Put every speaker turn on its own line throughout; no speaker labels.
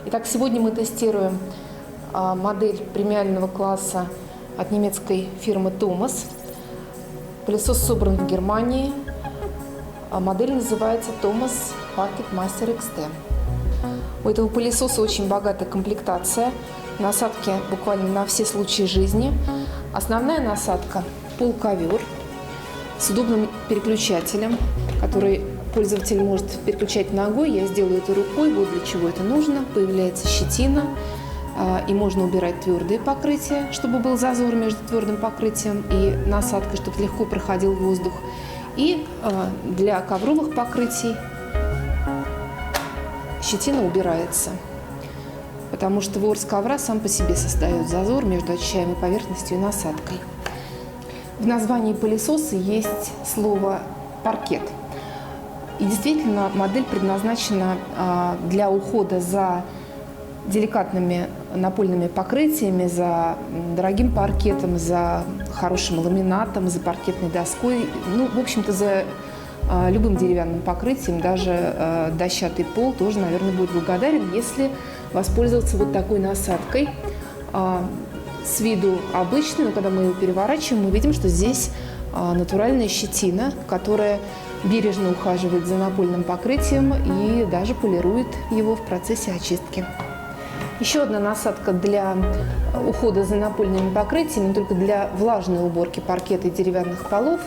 Итак, сегодня мы тестируем модель премиального класса от немецкой фирмы Thomas. Пылесос собран в Германии. Модель называется Thomas Bucket Master XT. У этого пылесоса очень богатая комплектация. Насадки буквально на все случаи жизни. Основная насадка – полковер с удобным переключателем, который пользователь может переключать ногой. Я сделаю это рукой, вот для чего это нужно. Появляется щетина, и можно убирать твердые покрытия, чтобы был зазор между твердым покрытием и насадкой, чтобы легко проходил воздух. И для ковровых покрытий щетина убирается, потому что ворс ковра сам по себе создает зазор между очищаемой поверхностью и насадкой. В названии пылесоса есть слово «паркет». И действительно, модель предназначена для ухода за деликатными напольными покрытиями, за дорогим паркетом, за хорошим ламинатом, за паркетной доской, в общем-то, за любым деревянным покрытием, даже дощатый пол тоже, наверное, будет благодарен, если воспользоваться вот такой насадкой. С виду обычной, но когда мы ее переворачиваем, мы видим, что здесь натуральная щетина, которая бережно ухаживает за напольным покрытием и даже полирует его в процессе очистки. Еще одна насадка для ухода за напольными покрытиями, но только для влажной уборки паркета и деревянных полов.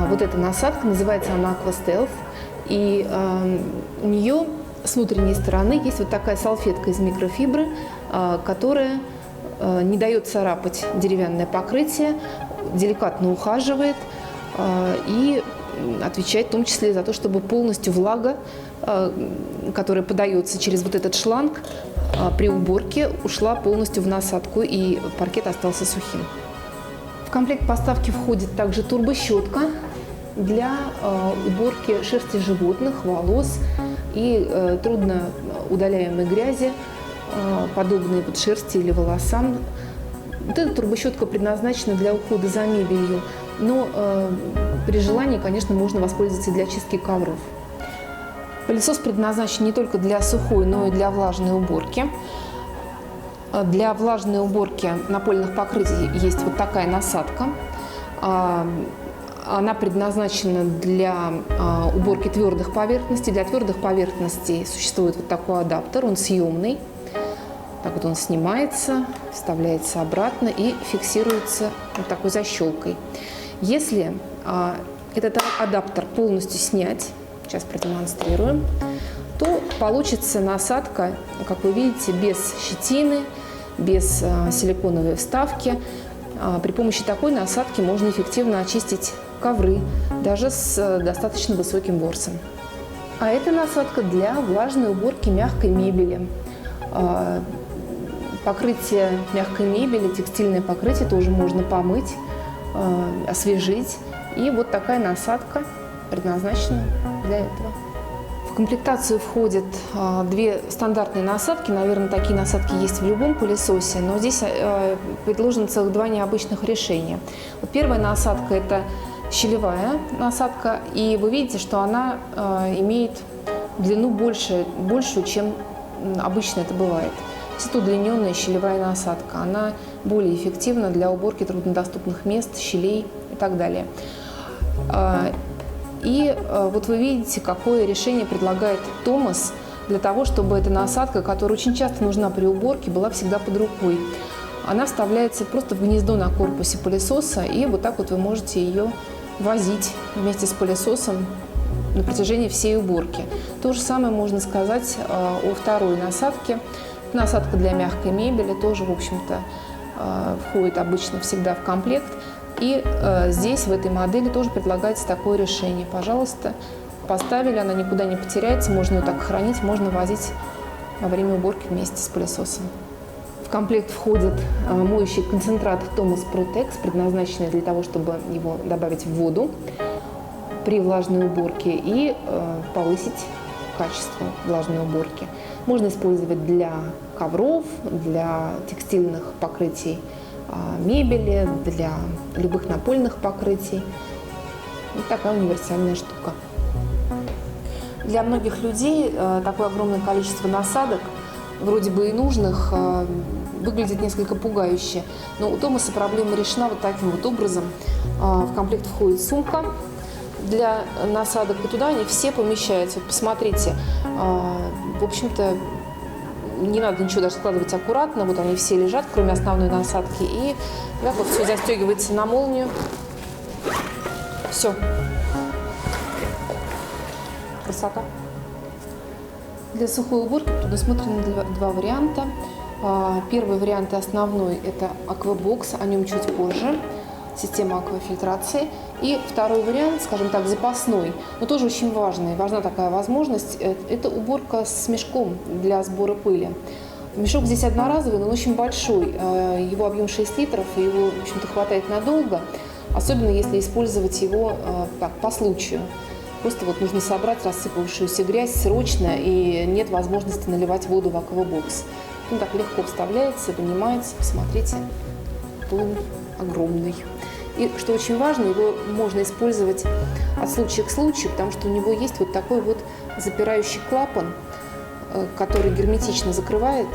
Вот эта насадка, называется она Aqua Stealth, и у нее с внутренней стороны есть вот такая салфетка из микрофибры, которая не дает царапать деревянное покрытие, деликатно ухаживает и отвечает в том числе за то, чтобы полностью влага, которая подается через вот этот шланг, при уборке ушла полностью в насадку и паркет остался сухим. В комплект поставки входит также турбощетка для уборки шерсти животных, волос и трудно удаляемой грязи, подобные под шерсти или волосам. Вот эта турбощетка предназначена для ухода за мебелью, но при желании, конечно, можно воспользоваться и для чистки ковров. Пылесос предназначен не только для сухой, но и для влажной уборки. Для влажной уборки напольных покрытий есть вот такая насадка. Она предназначена для уборки твердых поверхностей. Для твердых поверхностей существует вот такой адаптер, он съемный. Так вот он снимается, вставляется обратно и фиксируется вот такой защелкой. Если этот адаптер полностью снять, сейчас продемонстрируем, то получится насадка, как вы видите, без щетины, без силиконовой вставки. При помощи такой насадки можно эффективно очистить ковры, даже с достаточно высоким ворсом. А это насадка для влажной уборки мягкой мебели. Покрытие мягкой мебели, текстильное покрытие тоже можно помыть, освежить. И вот такая насадка предназначена для этого. В комплектацию входят две стандартные насадки. Наверное, такие насадки есть в любом пылесосе, но здесь предложено целых два необычных решения. Вот первая насадка – это щелевая насадка, и вы видите, что она имеет длину большую, чем обычно это бывает. Это удлиненная щелевая насадка. Она более эффективна для уборки труднодоступных мест, щелей и так далее. И вот вы видите, какое решение предлагает Thomas для того, чтобы эта насадка, которая очень часто нужна при уборке, была всегда под рукой. Она вставляется просто в гнездо на корпусе пылесоса, и вот так вот вы можете ее возить вместе с пылесосом на протяжении всей уборки. То же самое можно сказать о второй насадке. Насадка для мягкой мебели тоже, в общем-то, входит обычно всегда в комплект. И здесь, в этой модели, тоже предлагается такое решение. Пожалуйста, поставили, она никуда не потеряется, можно ее так хранить, можно возить во время уборки вместе с пылесосом. В комплект входит моющий концентрат Thomas Protex, предназначенный для того, чтобы его добавить в воду при влажной уборке и повысить качество влажной уборки. Можно использовать для ковров, для текстильных покрытий мебели, для любых напольных покрытий. Вот такая универсальная штука. Для многих людей такое огромное количество насадок вроде бы и нужных, выглядит несколько пугающе. Но у Томаса проблема решена вот таким вот образом. В комплект входит сумка для насадок, и туда они все помещаются. Вот посмотрите, в общем-то, не надо ничего даже складывать аккуратно. Вот они все лежат, кроме основной насадки. И так вот все застегивается на молнию. Все. Красота. Для сухой уборки предусмотрены два варианта. Первый вариант и основной – это аквабокс, о нем чуть позже, система аквафильтрации. И второй вариант, скажем так, запасной, но тоже очень важный. Важна такая возможность – это уборка с мешком для сбора пыли. Мешок здесь одноразовый, но он очень большой. Его объем 6 литров, и его, в общем-то, хватает надолго, особенно если использовать его так, по случаю. Просто вот нужно собрать рассыпавшуюся грязь срочно, и нет возможности наливать воду в аквабокс. Он так легко вставляется, вынимается. Посмотрите, он огромный. И что очень важно, его можно использовать от случая к случаю, потому что у него есть вот такой вот запирающий клапан, который герметично закрывает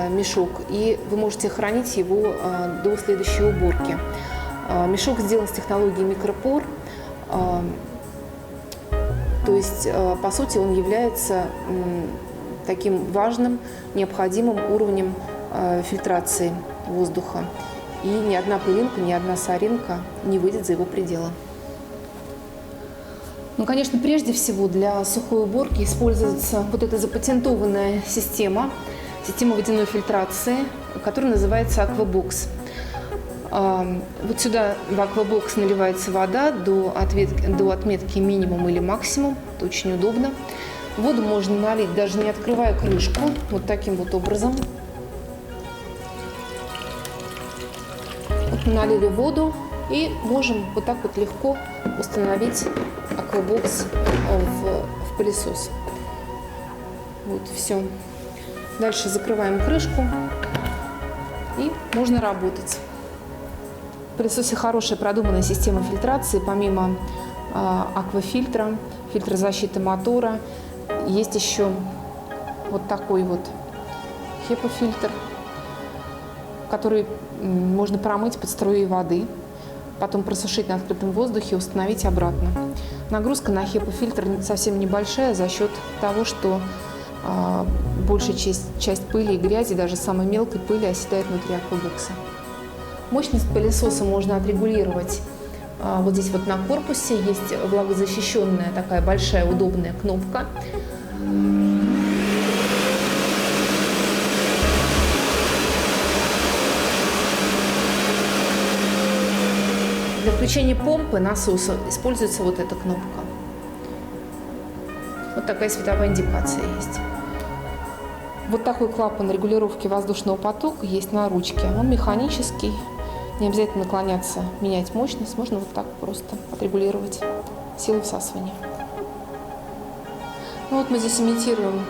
мешок, и вы можете хранить его до следующей уборки. Мешок сделан с технологией микропор. То есть, по сути, он является таким важным, необходимым уровнем фильтрации воздуха. И ни одна пылинка, ни одна соринка не выйдет за его пределы. Ну, конечно, прежде всего для сухой уборки используется вот эта запатентованная система водяной фильтрации, которая называется аквабокс. Вот сюда в аквабокс наливается вода до отметки минимум или максимум. Это очень удобно. Воду можно налить, даже не открывая крышку, вот таким вот образом. Вот мы налили воду и можем вот так вот легко установить аквабокс в пылесос. Вот, все. Дальше закрываем крышку и можно работать. В пылесосе хорошая продуманная система фильтрации. Помимо аквафильтра, фильтра защиты мотора, есть еще вот такой вот HEPA-фильтр, который можно промыть под струей воды, потом просушить на открытом воздухе и установить обратно. Нагрузка на HEPA-фильтр совсем небольшая за счет того, что большая часть пыли и грязи, даже самой мелкой пыли, оседает внутри аквабокса. Мощность пылесоса можно отрегулировать. Вот здесь вот на корпусе есть влагозащищенная такая большая удобная кнопка. Для включения помпы насоса используется вот эта кнопка. Вот такая световая индикация есть. Вот такой клапан регулировки воздушного потока есть на ручке. Он механический. Не обязательно наклоняться, менять мощность. Можно вот так просто отрегулировать силу всасывания. Ну вот мы здесь имитируем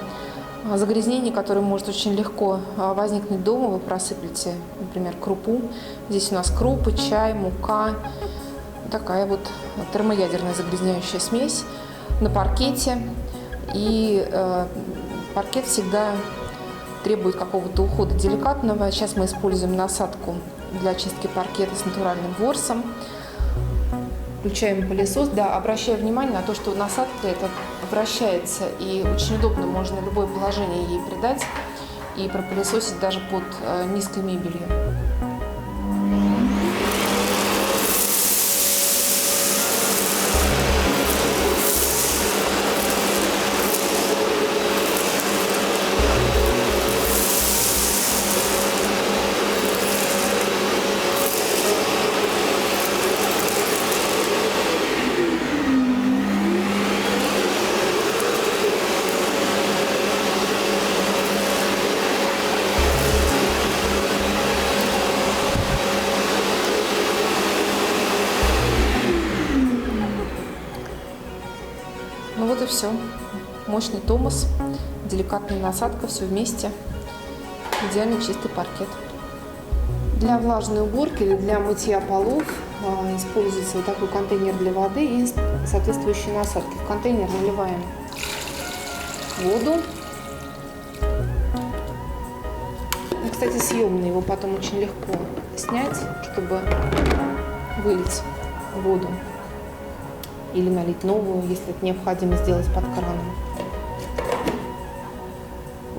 загрязнение, которое может очень легко возникнуть дома. Вы просыплете, например, крупу. Здесь у нас крупы, чай, мука. Такая вот термоядерная загрязняющая смесь на паркете. И паркет всегда требует какого-то ухода деликатного. Сейчас мы используем насадку для очистки паркета с натуральным ворсом. Включаем пылесос. Да, обращаю внимание на то, что насадка эта вращается, и очень удобно, можно любое положение ей придать и пропылесосить даже под низкой мебелью. Ну вот и все. Mощный Томас, деликатная насадка, все вместе. Идеально чистый паркет. Для влажной уборки или для мытья полов используется вот такой контейнер для воды и соответствующие насадки. В контейнер наливаем воду. кстати, съемный, его потом очень легко снять, чтобы вылить воду или налить новую, если это необходимо сделать под краном.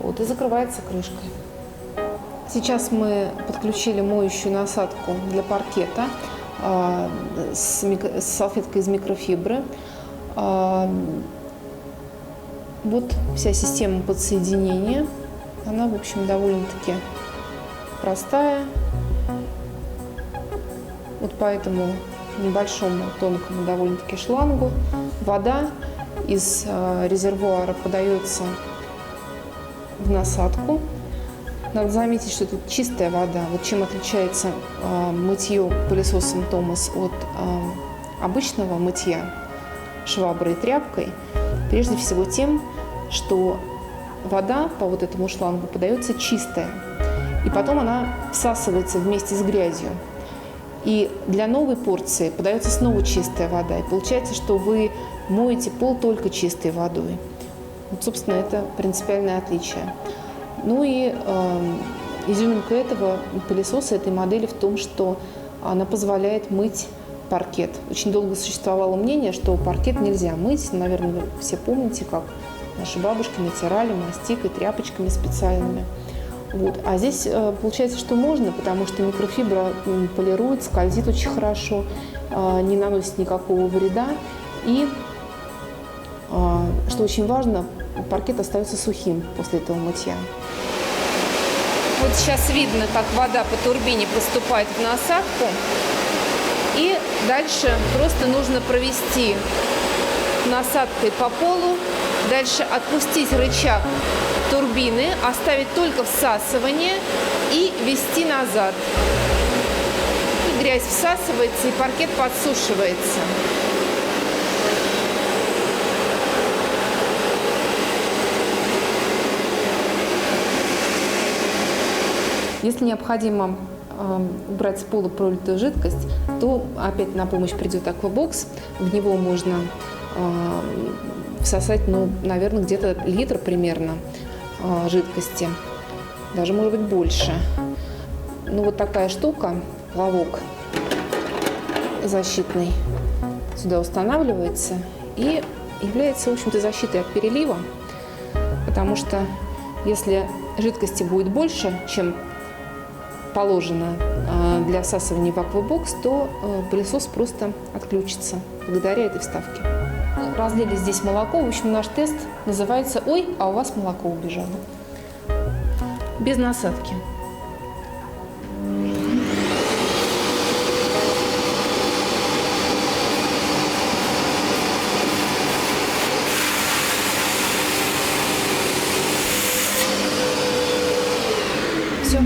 Вот, и закрывается крышкой. Сейчас мы подключили моющую насадку для паркета с салфеткой из микрофибры. Вот вся система подсоединения. Она, в общем, довольно-таки простая. Вот по этому небольшому, тонкому довольно-таки шлангу вода из резервуара подается в насадку. Надо заметить, что тут чистая вода. Вот чем отличается мытье пылесосом Томас от обычного мытья шваброй и тряпкой, прежде всего тем, что вода по вот этому шлангу подается чистая, и потом она всасывается вместе с грязью. И для новой порции подается снова чистая вода, и получается, что вы моете пол только чистой водой. Вот, собственно, это принципиальное отличие. Ну и изюминка этого пылесоса, этой модели в том, что она позволяет мыть паркет. Очень долго существовало мнение, что паркет нельзя мыть. Наверное, вы все помните, как наши бабушки натирали мастикой, тряпочками специальными. Вот. А здесь получается, что можно, потому что микрофибра полирует, скользит очень хорошо, не наносит никакого вреда. И, что очень важно, паркет остается сухим после этого мытья. Вот сейчас видно, как вода по турбине поступает в насадку. И дальше просто нужно провести насадкой по полу. Дальше отпустить рычаг турбины, оставить только всасывание и ввести назад. И грязь всасывается, и паркет подсушивается. Если необходимо убрать с пола пролитую жидкость, то опять на помощь придет аквабокс. В него можно всосать, наверное, где-то литр примерно жидкости, даже, может быть, больше. Вот такая штука, плавок защитный, сюда устанавливается и является, в общем-то, защитой от перелива, потому что если жидкости будет больше, чем положено для всасывания в аквабокс, то пылесос просто отключится благодаря этой вставке. Разлили здесь молоко. В общем, наш тест называется «Ой, а у вас молоко убежало». Без насадки. Все.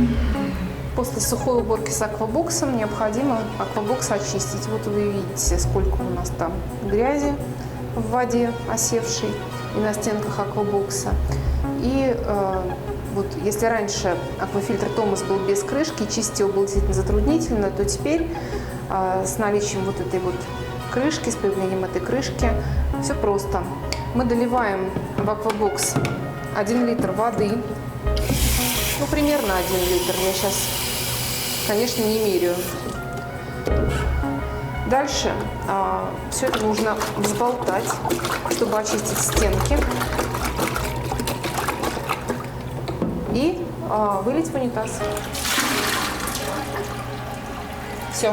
После сухой уборки с аквабоксом необходимо аквабокс очистить. Вот вы видите, сколько у нас там грязи в воде осевшей и на стенках аквабокса. И вот если раньше аквафильтр Томас был без крышки, чистить его было действительно затруднительно, то теперь с наличием вот этой вот крышки, с появлением этой крышки, все просто. Мы доливаем в аквабокс 1 литр воды, примерно 1 литр, я сейчас, конечно, не меряю. Дальше все это нужно взболтать, чтобы очистить стенки, и вылить в унитаз. Все.